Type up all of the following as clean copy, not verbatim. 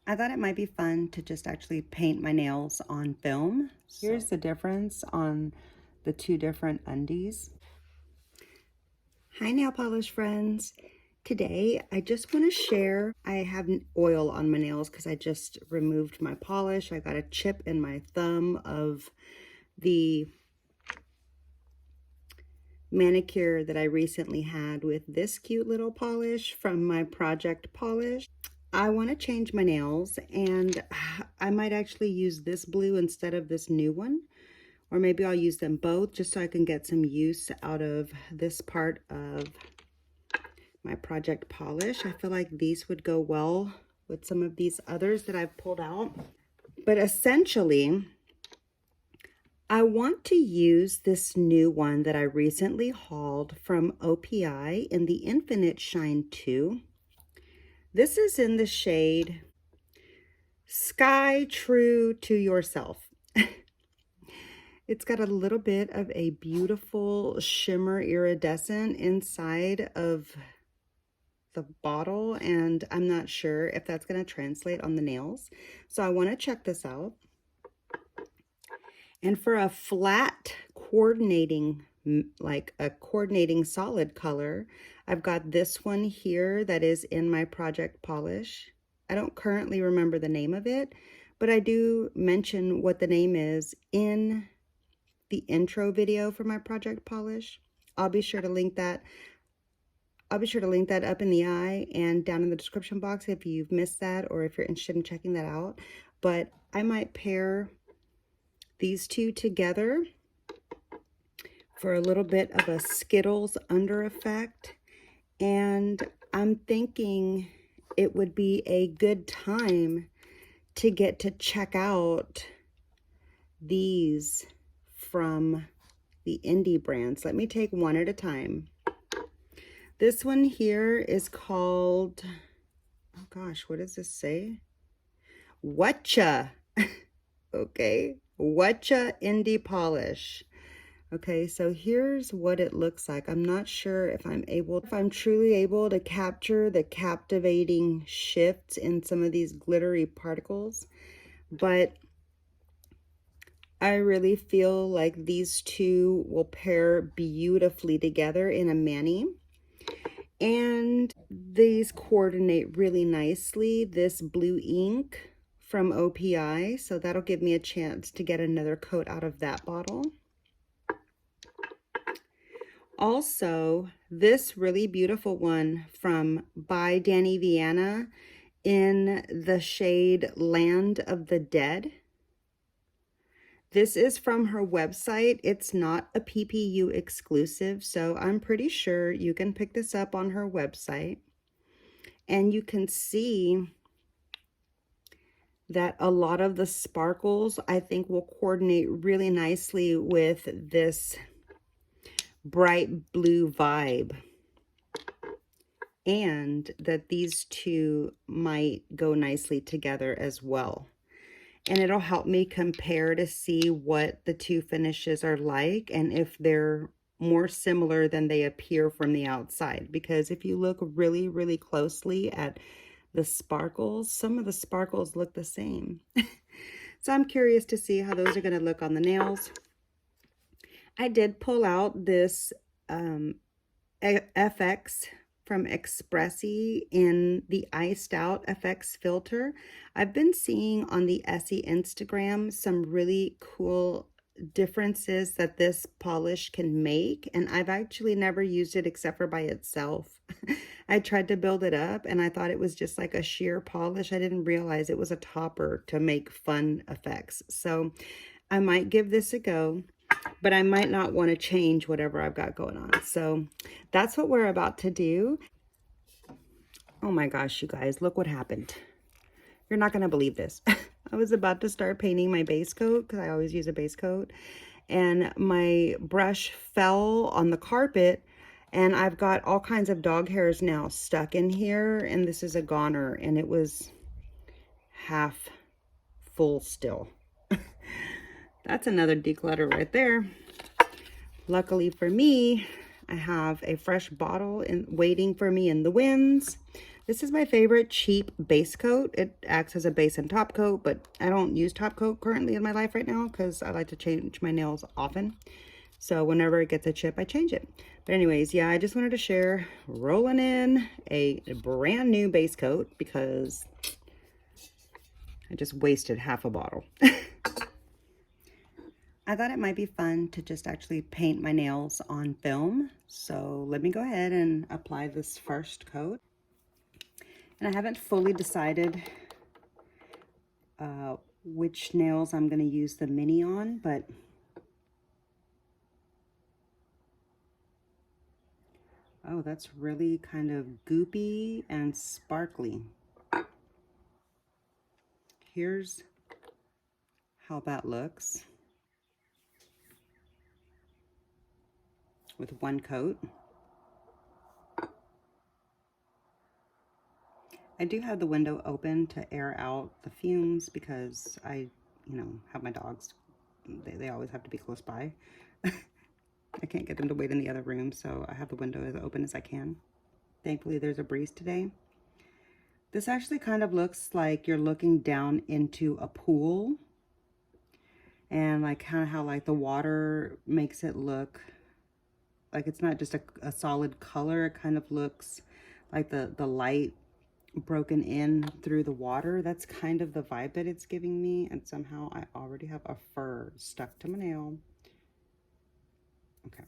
I thought it might be fun to just actually paint my nails on film. Here's the difference on the two different undies. Hi nail polish friends. Today I just want to share, I have oil on my nails because I just removed my polish. I got a chip in my thumb of the manicure that I recently had with this cute little polish from my project polish. I want to change my nails, and I might actually use this blue instead of this new one, or maybe I'll use them both just so I can get some use out of this part of my project polish. I feel like these would go well with some of these others that I've pulled out. But essentially, I want to use this new one that I recently hauled from OPI in the Infinite Shine 2. This is in the shade Sky True to Yourself. It's got a little bit of a beautiful shimmer iridescent inside of the bottle, and I'm not sure if that's going to translate on the nails. So I want to check this out. And for a flat coordinating, like a coordinating solid color, I've got this one here that is in my project polish. I don't currently remember the name of it, but I do mention what the name is in the intro video for my project polish. I'll be sure to link that. I'll be sure to link that up in the eye and down in the description box if you've missed that or if you're interested in checking that out. But I might pair these two together for a little bit of a Skittles under effect. And I'm thinking it would be a good time to get to check out these from the indie brands. Let me take one at a time. This one here is called, oh gosh, what does this say? Watcha. Okay, Watcha Indie Polish. Okay, so here's what it looks like. I'm not sure if I'm truly able to capture the captivating shifts in some of these glittery particles, but I really feel like these two will pair beautifully together in a mani. And these coordinate really nicely, this blue ink from OPI, so that'll give me a chance to get another coat out of that bottle. Also, this really beautiful one from by Dany Vianna in the shade Land of the Dead. This is from her website. It's not a PPU exclusive, so I'm pretty sure you can pick this up on her website. And you can see that a lot of the sparkles, I think, will coordinate really nicely with this bright blue vibe. And that these two might go nicely together as well. And it'll help me compare to see what the two finishes are like and if they're more similar than they appear from the outside. Because if you look really, really closely at the sparkles, some of the sparkles look the same. So I'm curious to see how those are going to look on the nails. I did pull out this FX from Expressi in the Iced Out FX filter. I've been seeing on the Essie Instagram some really cool differences that this polish can make, and I've actually never used it except for by itself. I tried to build it up and I thought it was just like a sheer polish. I didn't realize it was a topper to make fun effects. So I might give this a go, but I might not want to change whatever I've got going on. So that's what we're about to do. Oh my gosh, you guys, look what happened. You're not going to believe this. I was about to start painting my base coat because I always use a base coat, and my brush fell on the carpet, and I've got all kinds of dog hairs now stuck in here, and this is a goner, and it was half full still. That's another declutter right there. Luckily for me, I have a fresh bottle waiting for me in the winds. This is my favorite cheap base coat. It acts as a base and top coat, but I don't use top coat currently in my life right now because I like to change my nails often. So whenever it gets a chip, I change it. But anyways, yeah, I just wanted to share rolling in a brand new base coat because I just wasted half a bottle. I thought it might be fun to just actually paint my nails on film. So let me go ahead and apply this first coat. And I haven't fully decided which nails I'm going to use the mini on, but oh, that's really kind of goopy and sparkly. Here's how that looks with one coat. I do have the window open to air out the fumes because I, have my dogs. They always have to be close by. I can't get them to wait in the other room, so I have the window as open as I can. Thankfully, there's a breeze today. This actually kind of looks like you're looking down into a pool, and like kind of how like the water makes it look like it's not just a solid color. It kind of looks like the light broken in through the water. That's kind of the vibe that it's giving me, and somehow I already have a fur stuck to my nail. Okay.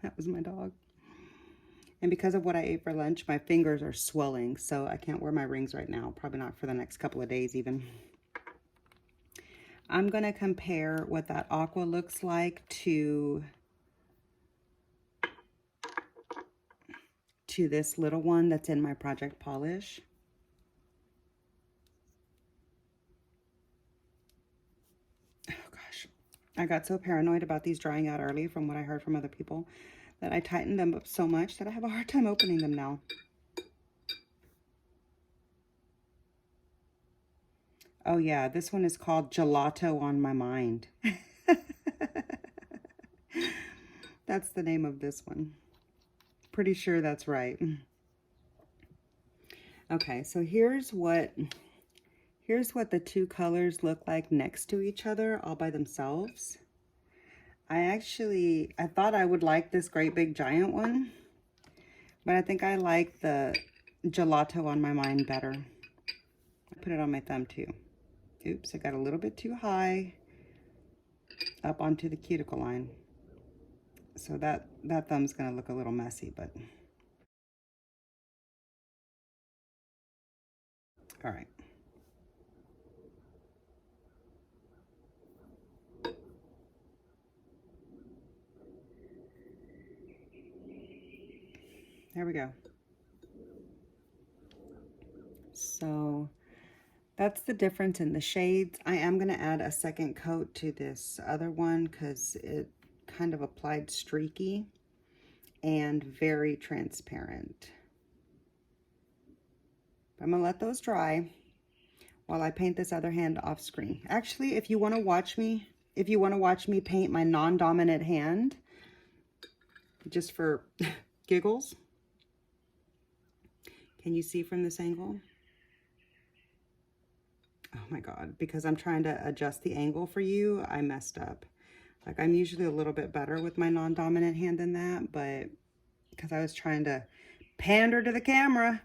That was my dog. And because of what I ate for lunch, my fingers are swelling, so I can't wear my rings right now. Probably not for the next couple of days even. I'm going to compare what that Aqua looks like to this little one that's in my Project Polish. Oh gosh, I got so paranoid about these drying out early from what I heard from other people that I tightened them up so much that I have a hard time opening them now. Oh yeah, this one is called Gelato on My Mind. That's the name of this one. Pretty sure that's right. Okay, so here's what the two colors look like next to each other all by themselves. I thought I would like this great big giant one, but I think I like the Gelato on My Mind better. I put it on my thumb too. Oops, I got a little bit too high up onto the cuticle line. So that thumb's gonna look a little messy, but all right. There we go. So that's the difference in the shades. I am going to add a second coat to this other one because it kind of applied streaky and very transparent. I'm going to let those dry while I paint this other hand off screen. Actually, if you want to watch me paint my non-dominant hand, just for giggles, can you see from this angle? Oh my God, because I'm trying to adjust the angle for you, I messed up. Like I'm usually a little bit better with my non-dominant hand than that, but because I was trying to pander to the camera.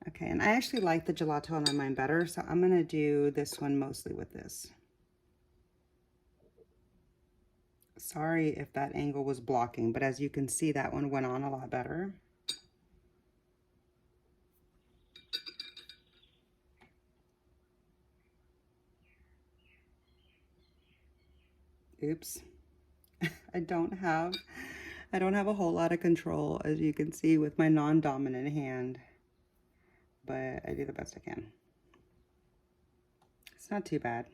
Okay, and I actually like the Gelato on my mind better, so I'm gonna do this one mostly with this. Sorry if that angle was blocking, but as you can see, that one went on a lot better. Oops. I don't have a whole lot of control, as you can see, with my non-dominant hand, but I do the best I can. It's not too bad.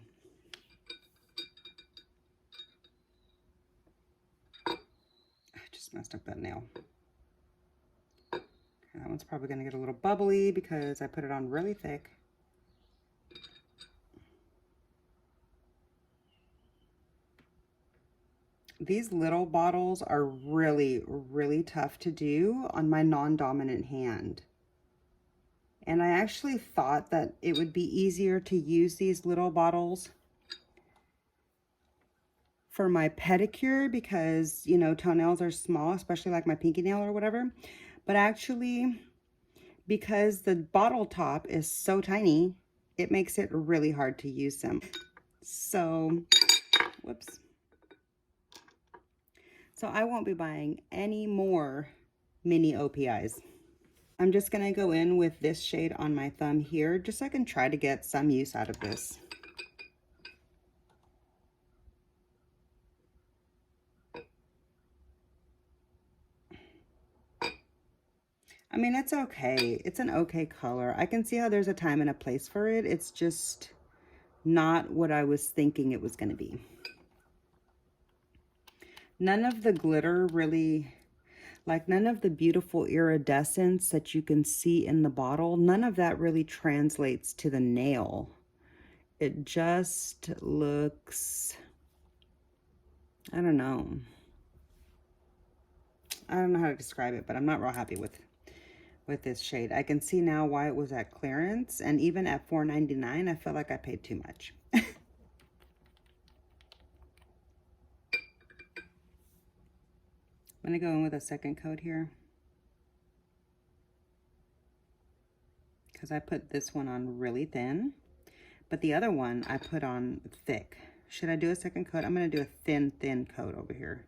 I just messed up that nail. Okay, that one's probably gonna get a little bubbly because I put it on really thick. These little bottles are really, really tough to do on my non-dominant hand. And I actually thought that it would be easier to use these little bottles for my pedicure because, you know, toenails are small, especially like my pinky nail or whatever. But actually, because the bottle top is so tiny, it makes it really hard to use them. So, whoops. So I won't be buying any more mini OPIs. I'm just gonna go in with this shade on my thumb here, just so I can try to get some use out of this. I mean, it's okay. It's an okay color. I can see how there's a time and a place for it. It's just not what I was thinking it was gonna be. None of the glitter really, like none of the beautiful iridescence that you can see in the bottle, none of that really translates to the nail. It just looks, I don't know. I don't know how to describe it, but I'm not real happy with this shade. I can see now why it was at clearance, and even at $4.99, I feel like I paid too much. I'm gonna go in with a second coat here because I put this one on really thin, but the other one I put on thick. Should I do a second coat? I'm gonna do a thin coat over here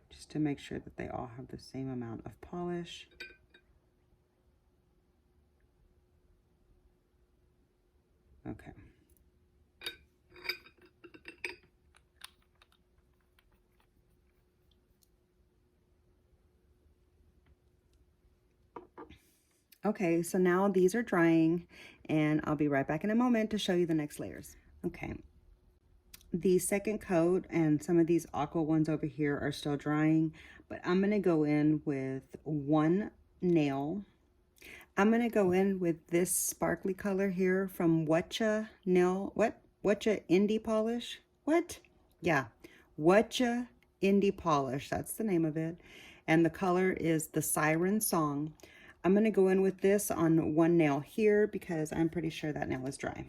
just to make sure that they all have the same amount of polish. Okay. Okay, so now these are drying, and I'll be right back in a moment to show you the next layers. Okay, the second coat and some of these Aqua ones over here are still drying, but I'm gonna go in with one nail. I'm gonna go in with this sparkly color here from Watcha Watcha Indie Polish? What? Yeah, Watcha Indie Polish, that's the name of it. And the color is the Siren Song. I'm gonna go in with this on one nail here because I'm pretty sure that nail is dry.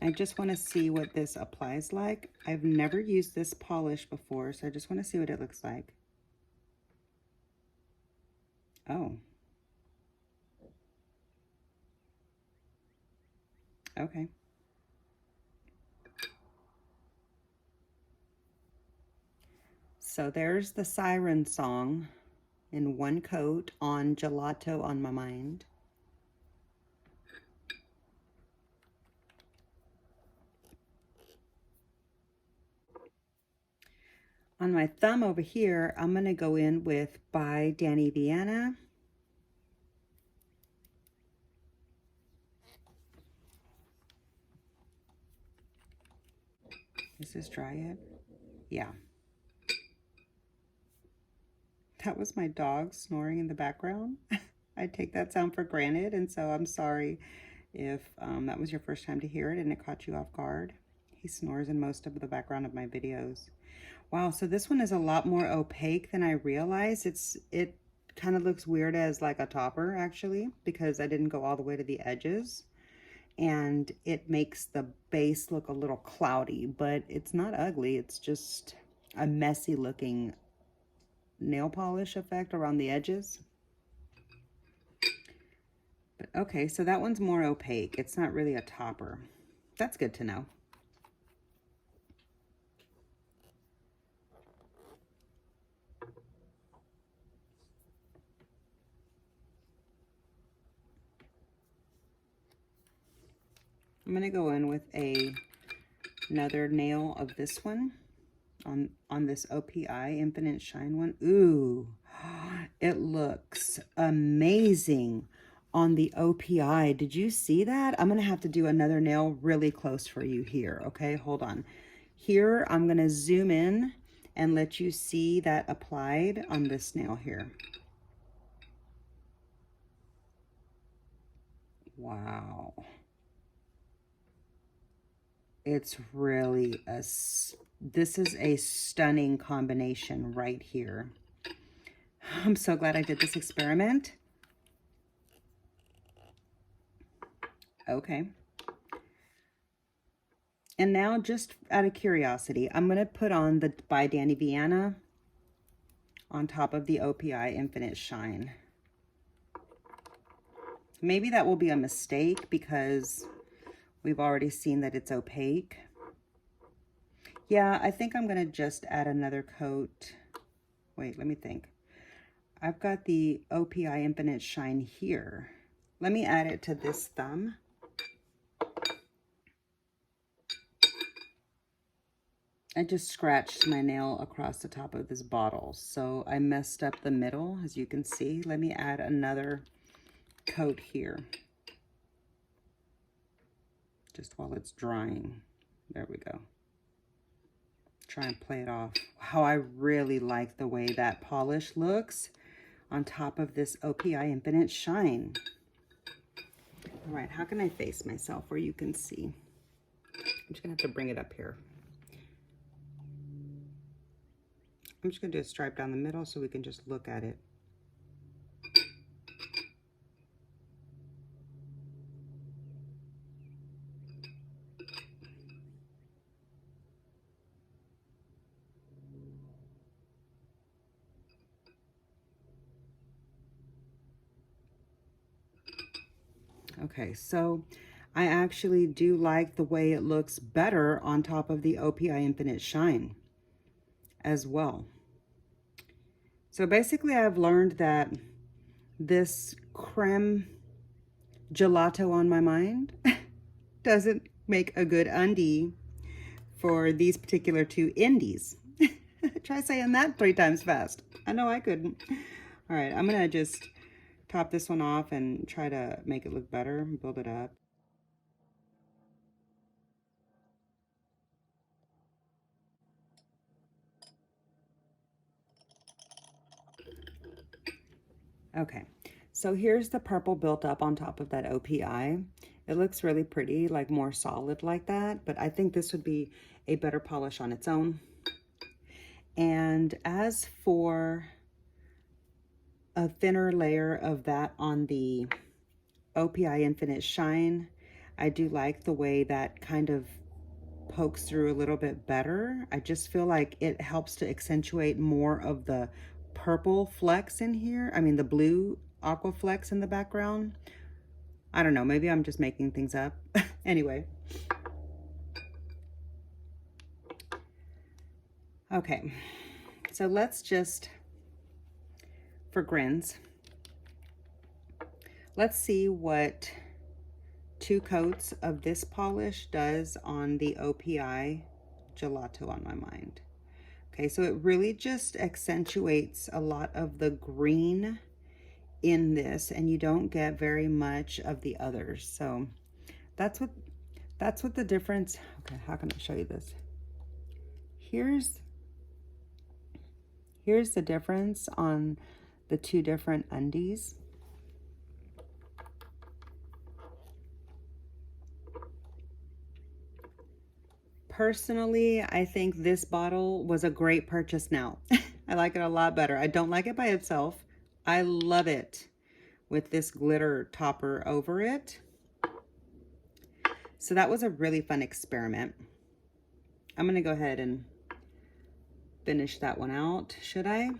I just want to see what this applies like. I've never used this polish before, so I just want to see what it looks like. Oh. Okay. So there's the Siren Song in one coat on Gelato on My Mind. On my thumb over here, I'm going to go in with By Dany Vianna. Is this dry yet? Yeah. That was my dog snoring in the background. I take that sound for granted, and so I'm sorry if that was your first time to hear it and it caught you off guard. He snores in most of the background of my videos. Wow, so this one is a lot more opaque than I realized. It kind of looks weird as like a topper actually, because I didn't go all the way to the edges, and it makes the base look a little cloudy, but it's not ugly. It's just a messy looking nail polish effect around the edges. But okay, so that one's more opaque. It's not really a topper. That's good to know. I'm gonna go in with another nail of this one on this OPI Infinite Shine one. Ooh, it looks amazing on the OPI. Did you see that? I'm gonna have to do another nail really close for you here. Okay, hold on. Here, I'm gonna zoom in and let you see that applied on this nail here. Wow. It's really this is a stunning combination right here. I'm so glad I did this experiment. Okay. And now, just out of curiosity, I'm going to put on the by Dany Vianna on top of the OPI Infinite Shine. Maybe that will be a mistake because we've already seen that it's opaque. Yeah, I think I'm going to just add another coat. Wait, let me think. I've got the OPI Infinite Shine here. Let me add it to this thumb. I just scratched my nail across the top of this bottle, so I messed up the middle, as you can see. Let me add another coat here, just while it's drying. There we go. Try and play it off. Wow, I really like the way that polish looks on top of this OPI Infinite Shine. All right, how can I face myself where you can see? I'm just gonna have to bring it up here. I'm just gonna do a stripe down the middle so we can just look at it. Okay, so I actually do like the way it looks better on top of the OPI Infinite Shine as well. So basically I've learned that this creme gelato on my mind doesn't make a good undie for these particular two Undies. Try saying that 3 times fast. I know I couldn't. All right, I'm gonna just top this one off and try to make it look better, build it up. Okay, so here's the purple built up on top of that OPI. It looks really pretty, like more solid like that, but I think this would be a better polish on its own. And as for a thinner layer of that on the OPI Infinite Shine, I do like the way that kind of pokes through a little bit better. I just feel like it helps to accentuate more of the purple flecks in here. I mean, the blue aqua flecks in the background. I don't know, maybe I'm just making things up. Anyway. Okay, so let's just, for grins, let's see what 2 coats of this polish does on the OPI gelato on my mind. Okay, so it really just accentuates a lot of the green in this, and you don't get very much of the others. So that's what the difference. Okay, how can I show you this? Here's the difference on the 2 different Undies. Personally, I think this bottle was a great purchase now. I like it a lot better. I don't like it by itself. I love it with this glitter topper over it. So that was a really fun experiment. I'm gonna go ahead and finish that one out, should I?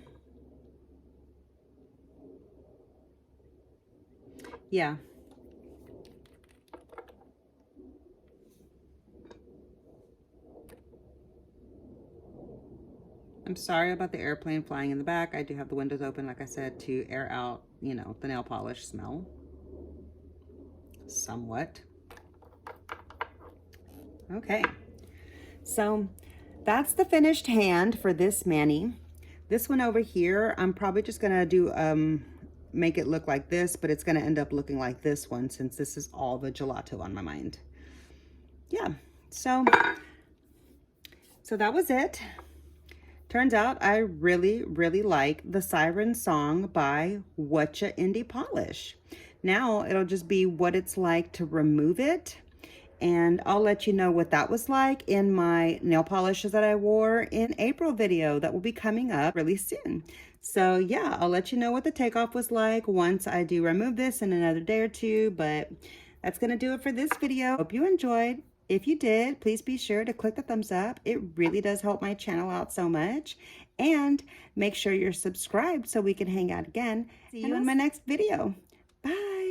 Yeah. I'm sorry about the airplane flying in the back. I do have the windows open, like I said, to air out, you know, the nail polish smell. Somewhat. Okay. So that's the finished hand for this mani. This one over here, I'm probably just gonna do, make it look like this, but it's gonna end up looking like this one since this is all the gelato on my mind. Yeah, so that was it. Turns out I really, really like the Siren Song by Watcha Indie Polish. Now it'll just be what it's like to remove it and I'll let you know what that was like in my nail polishes that I wore in April video that will be coming up really soon. So yeah, I'll let you know what the takeoff was like once I do remove this in another day or two, but that's gonna do it for this video. Hope you enjoyed. If you did, please be sure to click the thumbs up. It really does help my channel out so much. And make sure you're subscribed so we can hang out again. See you in my next video. Bye.